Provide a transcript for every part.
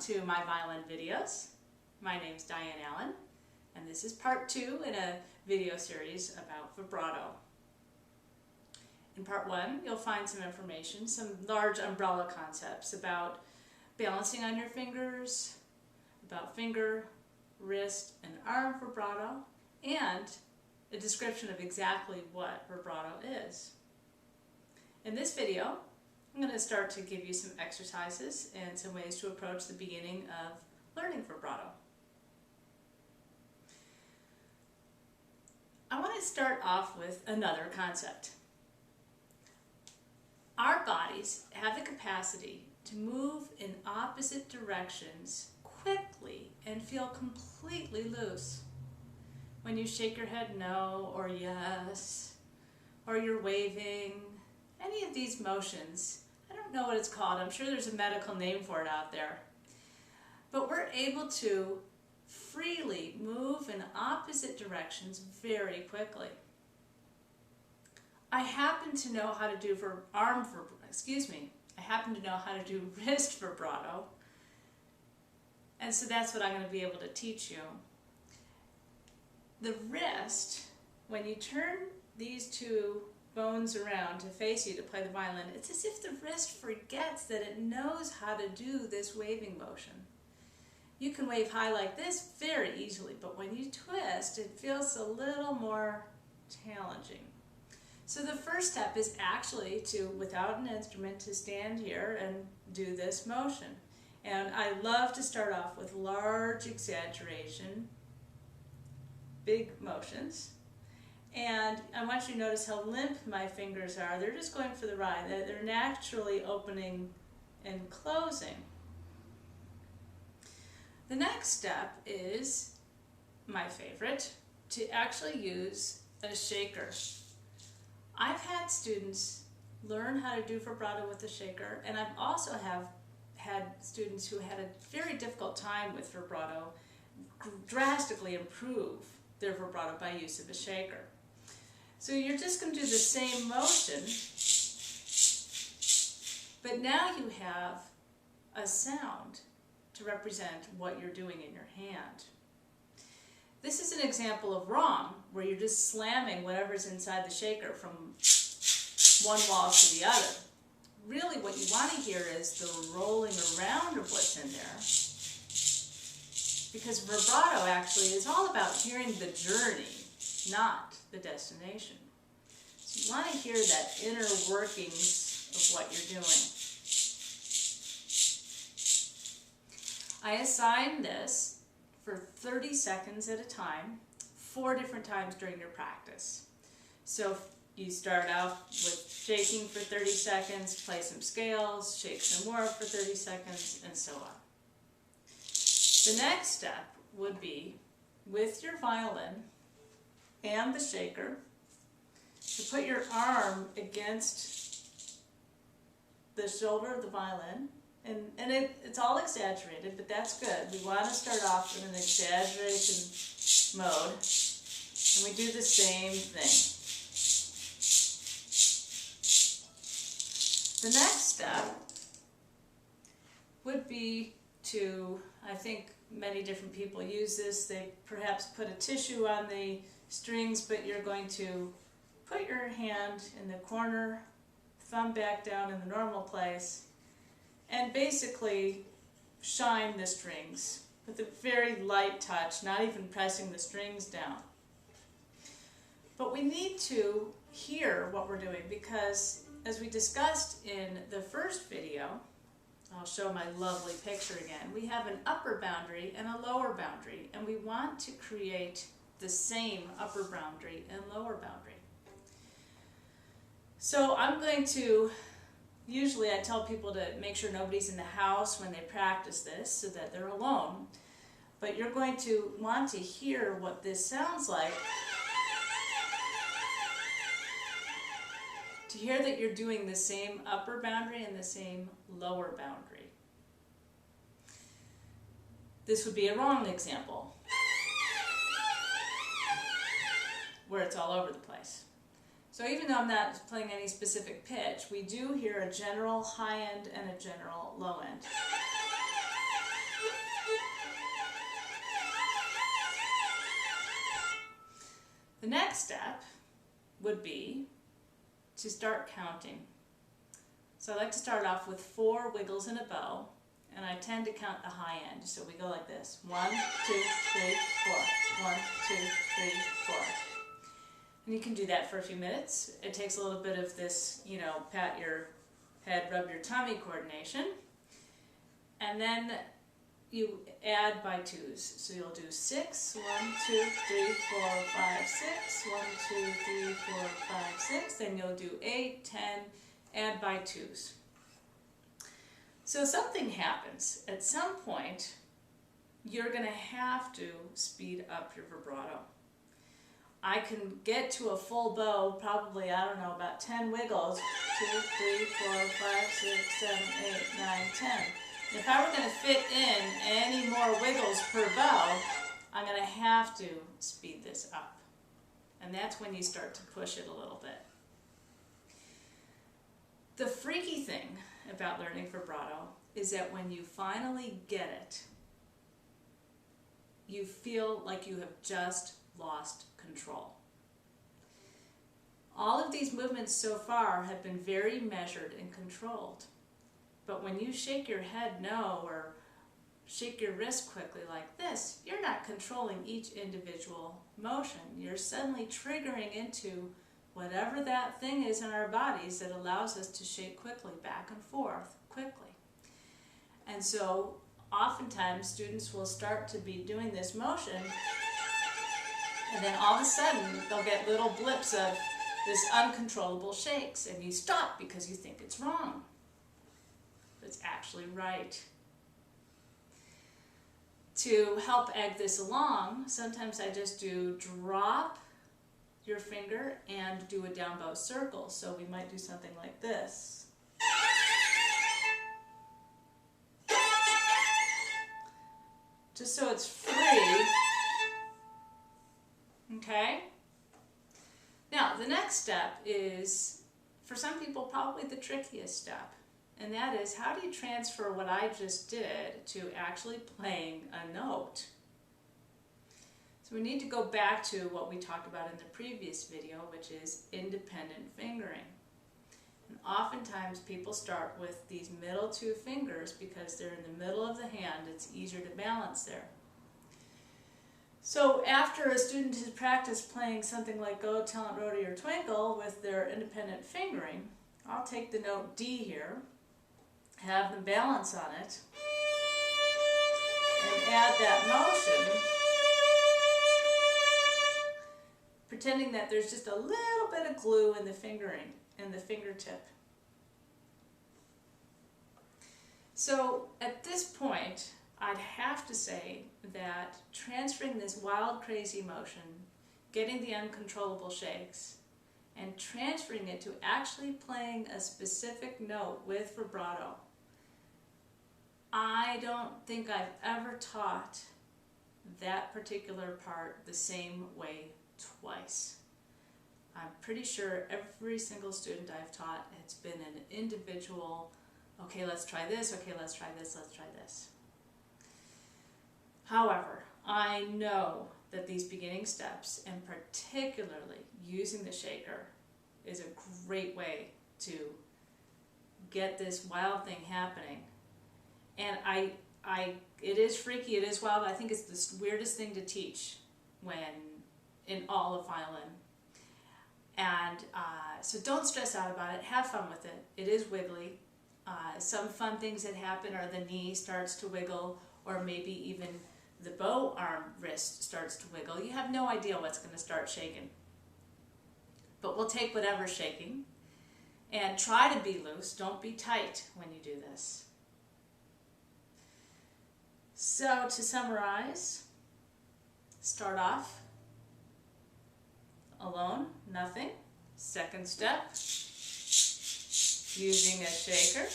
to my violin videos. My name's Diane Allen, and this is part 2 in a video series about vibrato. In part 1, you'll find some information, some large umbrella concepts about balancing on your fingers, about finger, wrist, and arm vibrato, and a description of exactly what vibrato is. In this video, I'm going to start to give you some exercises and some ways to approach the beginning of learning vibrato. I want to start off with another concept. Our bodies have the capacity to move in opposite directions quickly and feel completely loose. When you shake your head no or yes, or you're waving, any of these motions, I don't know what it's called, I'm sure there's a medical name for it out there, but we're able to freely move in opposite directions very quickly. I happen to know how to do I happen to know how to do wrist vibrato, and so that's what I'm going to be able to teach you. The wrist, when you turn these two bones around to face you to play the violin, it's as if the wrist forgets that it knows how to do this waving motion. You can wave high like this very easily, but when you twist, it feels a little more challenging. So the first step is actually to, without an instrument, to stand here and do this motion. And I love to start off with large exaggeration, big motions. And I want you to notice how limp my fingers are. They're just going for the ride. They're naturally opening and closing. The next step is, my favorite, to actually use a shaker. I've had students learn how to do vibrato with a shaker, and I've also had students who had a very difficult time with vibrato drastically improve their vibrato by use of a shaker. So you're just going to do the same motion, but now you have a sound to represent what you're doing in your hand. This is an example of wrong, where you're just slamming whatever's inside the shaker from one wall to the other. Really what you want to hear is the rolling around of what's in there, because vibrato actually is all about hearing the journey, not the destination. So you want to hear that inner workings of what you're doing. I assign this for 30 seconds at a time, 4 different times during your practice. So you start off with shaking for 30 seconds, play some scales, shake some more for 30 seconds, and so on. The next step would be, with your violin and the shaker, to put your arm against the shoulder of the violin. And it's all exaggerated, but that's good. We want to start off in an exaggeration mode, and we do the same thing. The next step would be to, I think many different people use this, they perhaps put a tissue on the strings, but you're going to put your hand in the corner, thumb back down in the normal place, and basically shine the strings with a very light touch, not even pressing the strings down. But we need to hear what we're doing, because as we discussed in the first video, I'll show my lovely picture again, we have an upper boundary and a lower boundary, and we want to create the same upper boundary and lower boundary. So I'm going to, usually I tell people to make sure nobody's in the house when they practice this so that they're alone. But you're going to want to hear what this sounds like, to hear that you're doing the same upper boundary and the same lower boundary. This would be a wrong example, where it's all over the place. So even though I'm not playing any specific pitch, we do hear a general high end and a general low end. The next step would be to start counting. So I like to start off with 4 wiggles in a bow, and I tend to count the high end. So we go like this: 1, 2, 3, 4. 1, 2, 3, 4. And you can do that for a few minutes. It takes a little bit of this, pat your head, rub your tummy coordination. And then you add by 2s. So you'll do 6, 1, 2, 3, 4, 5, 6, 1, 2, 3, 4, 5, 6. Then you'll do 8, 10, add by 2s. So something happens. At some point, you're going to have to speed up your vibrato. I can get to a full bow, probably, I don't know, about 10 wiggles. 2, 3, 4, 5, 6, 7, 8, 9, 10. If I were going to fit in any more wiggles per bow, I'm going to have to speed this up. And that's when you start to push it a little bit. The freaky thing about learning vibrato is that when you finally get it, you feel like you have just lost control. All of these movements so far have been very measured and controlled. But when you shake your head no, or shake your wrist quickly like this, you're not controlling each individual motion. You're suddenly triggering into whatever that thing is in our bodies that allows us to shake quickly, back and forth, quickly. And so oftentimes students will start to be doing this motion, and then all of a sudden they'll get little blips of this uncontrollable shakes, and you stop because you think it's wrong. It's actually right. To help egg this along, sometimes I just do drop your finger and do a down bow circle. So we might do something like this. Just so it's free. Okay? Now, the next step is, for some people, probably the trickiest step. And that is, how do you transfer what I just did to actually playing a note? So we need to go back to what we talked about in the previous video, which is independent fingering. And oftentimes people start with these middle 2 fingers because they're in the middle of the hand. It's easier to balance there. So after a student has practiced playing something like Go, Talent, Rhodey, or Twinkle with their independent fingering, I'll take the note D here, have them balance on it, and add that motion, pretending that there's just a little bit of glue in the fingering, in the fingertip. So at this point, I'd have to say that transferring this wild, crazy motion, getting the uncontrollable shakes, and transferring it to actually playing a specific note with vibrato, I don't think I've ever taught that particular part the same way twice. I'm pretty sure every single student I've taught, it's been an individual, okay, let's try this, okay, let's try this, let's try this. However, I know that these beginning steps, and particularly using the shaker, is a great way to get this wild thing happening. And it is freaky, it is wild. I think it's the weirdest thing to teach in all of violin. And so don't stress out about it. Have fun with it. It is wiggly. Some fun things that happen are the knee starts to wiggle, or maybe even the bow arm wrist starts to wiggle. You have no idea what's going to start shaking. But we'll take whatever's shaking and try to be loose. Don't be tight when you do this. So to summarize, start off alone, nothing. Second step, using a shaker.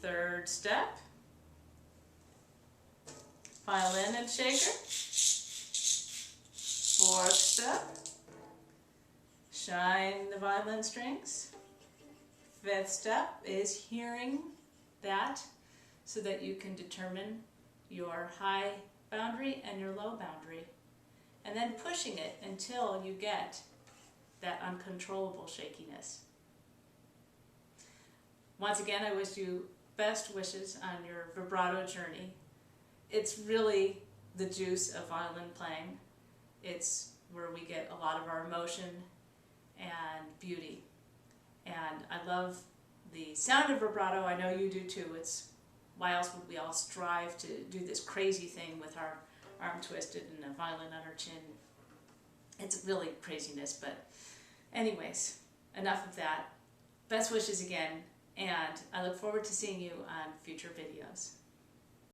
Third step, violin and shaker. Fourth step, shine the violin strings. Fifth step is hearing that so that you can determine your high boundary and your low boundary. and then pushing it until you get that uncontrollable shakiness. Once again, I wish you best wishes on your vibrato journey. It's really the juice of violin playing. It's where we get a lot of our emotion and beauty. And I love the sound of vibrato. I know you do too. It's why else would we all strive to do this crazy thing with our arm twisted and a violin on our chin? It's really craziness, but anyways, enough of that. Best wishes again, and I look forward to seeing you on future videos.